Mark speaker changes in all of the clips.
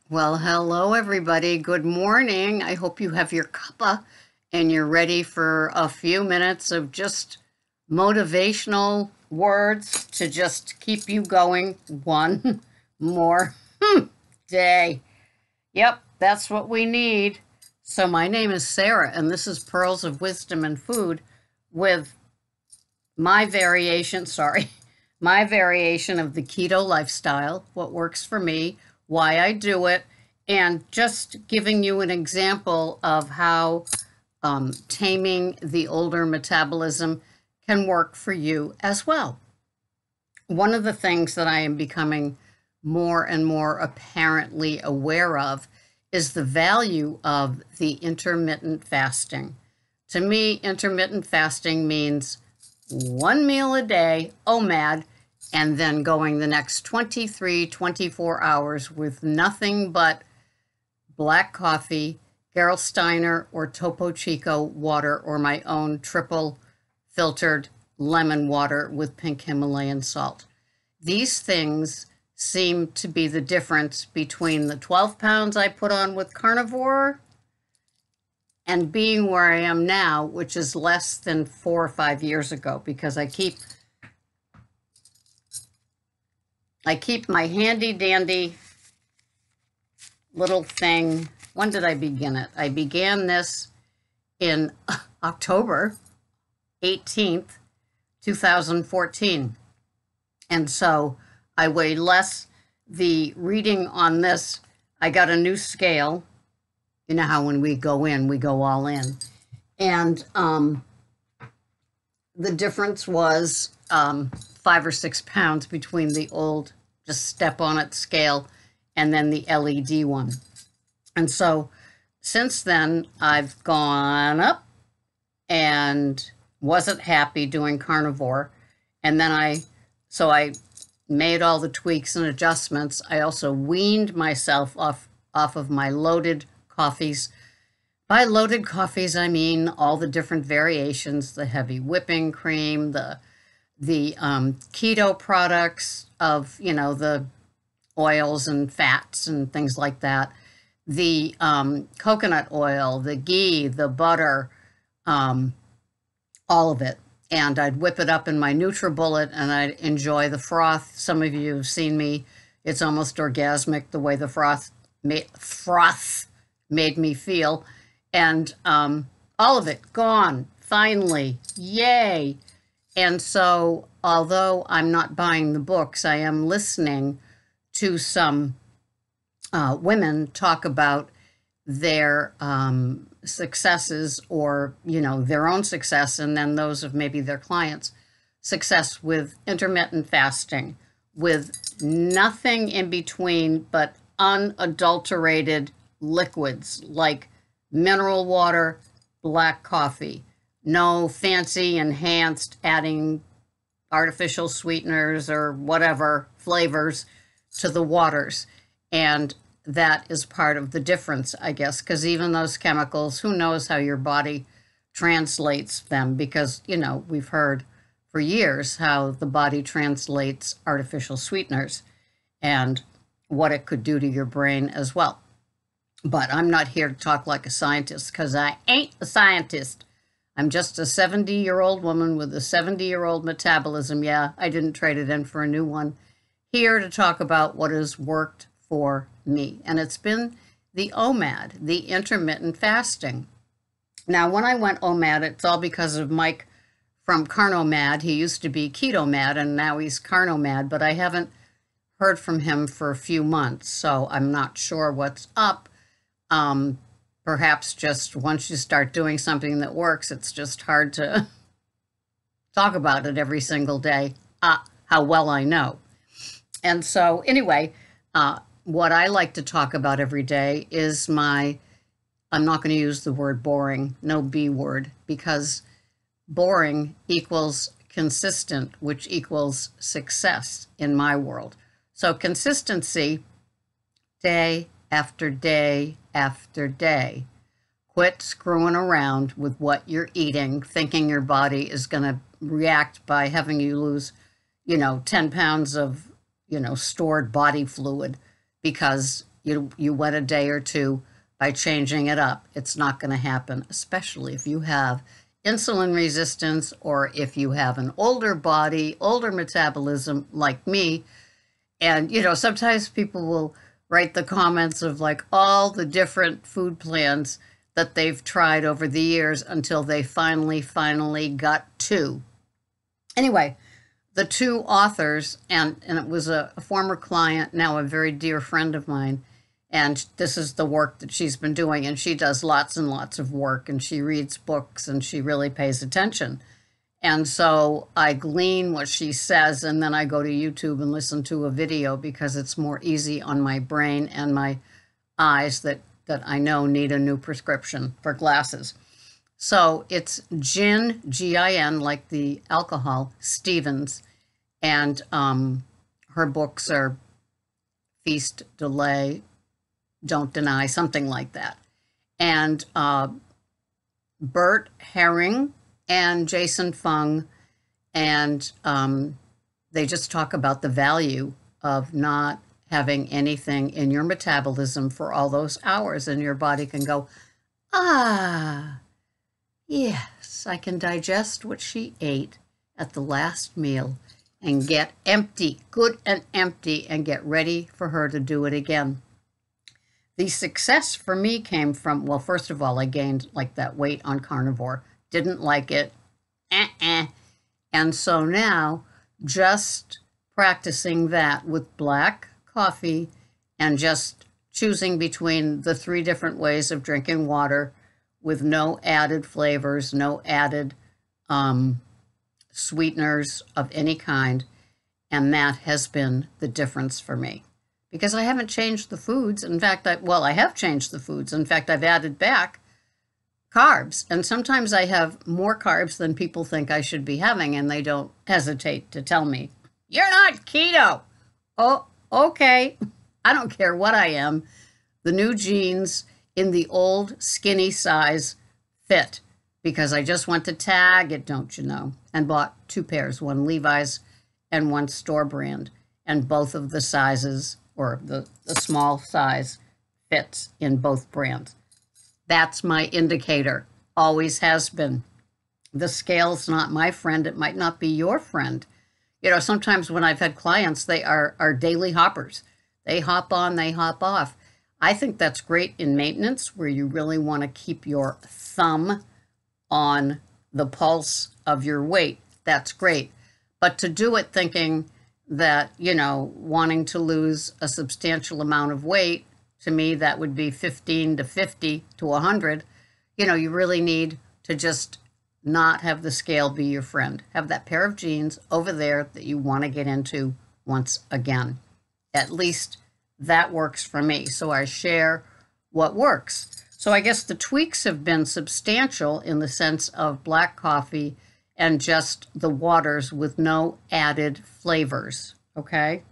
Speaker 1: Well, hello, everybody. Good morning. I hope you have your cuppa and you're ready for a few minutes of just motivational words to just keep you going one more day. Yep, that's what we need. So, my name is Sarah, and this is Pearls of Wisdom and Food with my variation, sorry, my variation of the keto lifestyle, what works for me, why I do it, and just giving you an example of how taming the older metabolism can work for you as well. One of the things that I am becoming more and more apparently aware of is the value of the intermittent fasting. To me, intermittent fasting means one meal a day, OMAD, and then going the next 23, 24 hours with nothing but black coffee, Gerolsteiner or Topo Chico water, or my own triple filtered lemon water with pink Himalayan salt. These things seem to be the difference between the 12 pounds I put on with carnivore and being where I am now, which is less than 4 or 5 years ago, because I keep my handy dandy little thing. When did I begin it? I began this in October 18th, 2014. And so I weigh less. The reading on this, I got a new scale. You know how when we go in, we go all in. And the difference was 5 or 6 pounds between the old, just step on it scale, and then the LED one. And so since then, I've gone up and wasn't happy doing carnivore. And then I made all the tweaks and adjustments. I also weaned myself off of my loaded coffees. By loaded coffees, I mean all the different variations, the heavy whipping cream, the keto products of, the oils and fats and things like that, the coconut oil, the ghee, the butter, all of it. And I'd whip it up in my NutriBullet and I'd enjoy the froth. Some of you have seen me. It's almost orgasmic the way the froth made me feel. And all of it gone, finally. Yay. And so, although I'm not buying the books, I am listening to some women talk about their successes, or, their own success, and then those of maybe their clients' success with intermittent fasting, with nothing in between but unadulterated liquids like mineral water, black coffee, no fancy enhanced adding artificial sweeteners or whatever flavors to the waters. And that is part of the difference, I guess, because even those chemicals, who knows how your body translates them, because, we've heard for years how the body translates artificial sweeteners and what it could do to your brain as well. But I'm not here to talk like a scientist, because I ain't a scientist. I'm just a 70-year-old woman with a 70-year-old metabolism. Yeah, I didn't trade it in for a new one. Here to talk about what has worked for me. And it's been the OMAD, the intermittent fasting. Now, when I went OMAD, it's all because of Mike from Carnomad. He used to be Ketomad, and now he's Carnomad, but I haven't heard from him for a few months, so I'm not sure what's up. Perhaps just once you start doing something that works, it's just hard to talk about it every single day, how well I know. And so anyway, what I like to talk about every day is I'm not going to use the word boring, no B word, because boring equals consistent, which equals success in my world. So consistency, day after day after day. Quit screwing around with what you're eating, thinking your body is going to react by having you lose, 10 pounds of, stored body fluid because you wait a day or two by changing it up. It's not going to happen, especially if you have insulin resistance or if you have an older body, older metabolism like me. And, sometimes people will write the comments of like all the different food plans that they've tried over the years until they finally got two. Anyway, the two authors, and it was a former client, now a very dear friend of mine, and this is the work that she's been doing, and she does lots and lots of work, and she reads books, and she really pays attention. And so I glean what she says, and then I go to YouTube and listen to a video because it's more easy on my brain and my eyes that I know need a new prescription for glasses. So it's Gin, Gin, like the alcohol, Stevens, and her books are Feast, Delay, Don't Deny, something like that. And Burt Herring and Jason Fung, and they just talk about the value of not having anything in your metabolism for all those hours, and your body can go, yes, I can digest what she ate at the last meal and get empty, good and empty, and get ready for her to do it again. The success for me came from, well, first of all, I gained like that weight on carnivore. Didn't like it. And so now just practicing that with black coffee and just choosing between the 3 different ways of drinking water with no added flavors, no added sweeteners of any kind. And that has been the difference for me. Because I haven't changed the foods. In fact, I have changed the foods. In fact, I've added back carbs. And sometimes I have more carbs than people think I should be having, and they don't hesitate to tell me, "You're not keto." Oh, okay. I don't care what I am. The new jeans in the old skinny size fit because I just went to Target, don't you know, and bought 2 pairs, one Levi's and one store brand, and both of the sizes, or the small size, fits in both brands. That's my indicator. Always has been. The scale's not my friend. It might not be your friend. Sometimes when I've had clients, they are daily hoppers. They hop on, they hop off. I think that's great in maintenance, where you really want to keep your thumb on the pulse of your weight. That's great. But to do it thinking that, wanting to lose a substantial amount of weight, to me, that would be 15 to 50 to 100. You really need to just not have the scale be your friend. Have that pair of jeans over there that you want to get into once again. At least that works for me. So I share what works. So I guess the tweaks have been substantial in the sense of black coffee and just the waters with no added flavors, okay?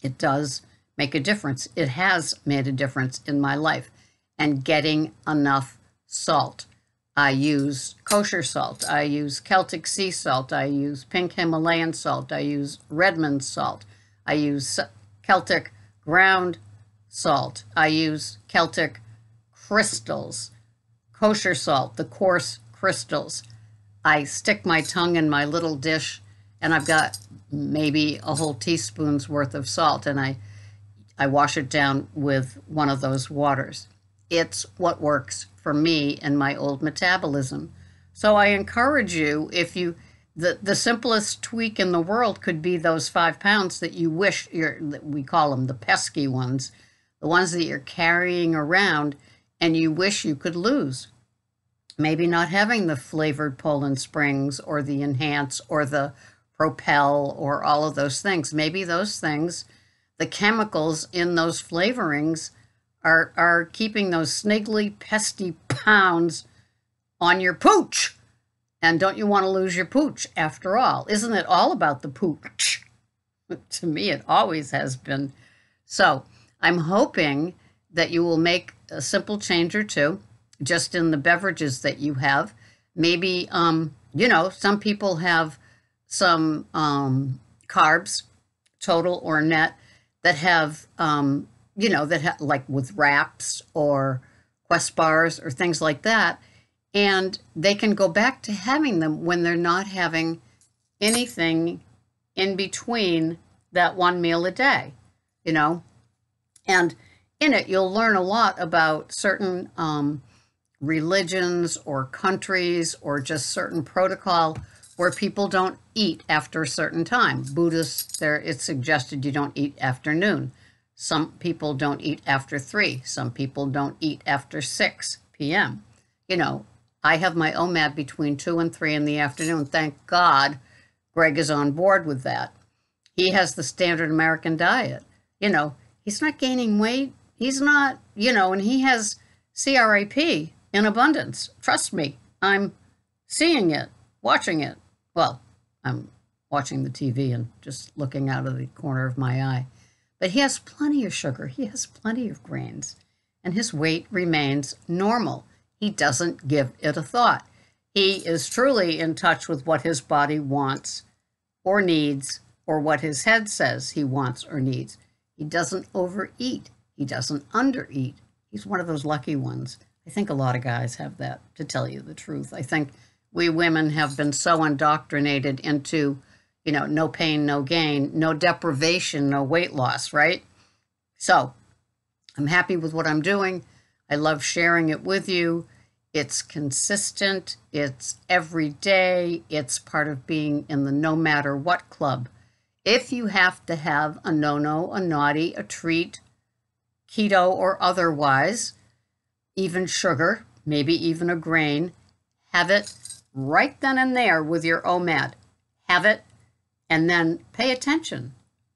Speaker 1: It does make a difference. It has made a difference in my life. And getting enough salt. I use kosher salt. I use Celtic sea salt. I use pink Himalayan salt. I use Redmond salt. I use Celtic ground salt. I use Celtic crystals, kosher salt, the coarse crystals. I stick my tongue in my little dish, and I've got maybe a whole teaspoon's worth of salt, and I wash it down with one of those waters. It's what works for me and my old metabolism. So I encourage you, if you, the simplest tweak in the world could be those 5 pounds that you wish, we call them the pesky ones, the ones that you're carrying around and you wish you could lose. Maybe not having the flavored Poland Springs or the Enhance or the Propel or all of those things. Maybe those things, the chemicals in those flavorings are keeping those sniggly, pesky pounds on your pooch. And don't you want to lose your pooch after all? Isn't it all about the pooch? To me, it always has been. So I'm hoping that you will make a simple change or two just in the beverages that you have. Maybe, some people have some carbs, total or net, that have that like with wraps or Quest bars or things like that. And they can go back to having them when they're not having anything in between that one meal a day, you know. And in it, you'll learn a lot about certain religions or countries or just certain protocol where people don't eat after a certain time. Buddhists, it's suggested you don't eat after noon. Some people don't eat after 3. Some people don't eat after 6 p.m. I have my OMAD between 2 and 3 in the afternoon. Thank God Greg is on board with that. He has the standard American diet. He's not gaining weight. He's not, and he has CRAP in abundance. Trust me, I'm seeing it, watching it. Well, I'm watching the TV and just looking out of the corner of my eye. But he has plenty of sugar. He has plenty of grains. And his weight remains normal. He doesn't give it a thought. He is truly in touch with what his body wants or needs, or what his head says he wants or needs. He doesn't overeat. He doesn't undereat. He's one of those lucky ones. I think a lot of guys have that, to tell you the truth. I think we women have been so indoctrinated into, no pain, no gain, no deprivation, no weight loss, right? So I'm happy with what I'm doing. I love sharing it with you. It's consistent. It's every day. It's part of being in the no matter what club. If you have to have a no-no, a naughty, a treat, keto or otherwise, even sugar, maybe even a grain, have it right then and there with your OMAD. Have it, and then pay attention.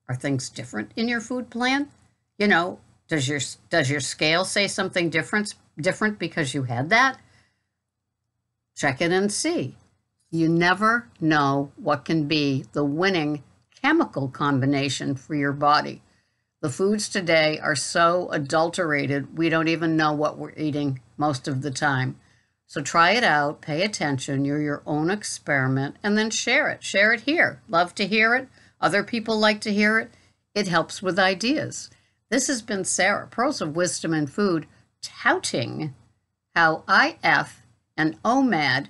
Speaker 1: Are things different in your food plan? Does your scale say something different because you had that? Check it and see. You never know what can be the winning chemical combination for your body. The foods today are so adulterated, we don't even know what we're eating most of the time. So try it out, pay attention, you're your own experiment, and then share it. Share it here. Love to hear it. Other people like to hear it. It helps with ideas. This has been Sarah, Pearls of Wisdom in Food, touting how IF and OMAD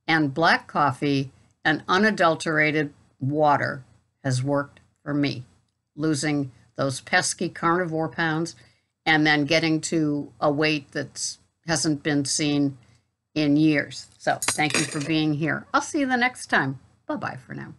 Speaker 1: and black coffee and unadulterated water has worked for me, losing those pesky carnivore pounds and then getting to a weight that hasn't been seen in years. So thank you for being here. I'll see you the next time. Bye-bye for now.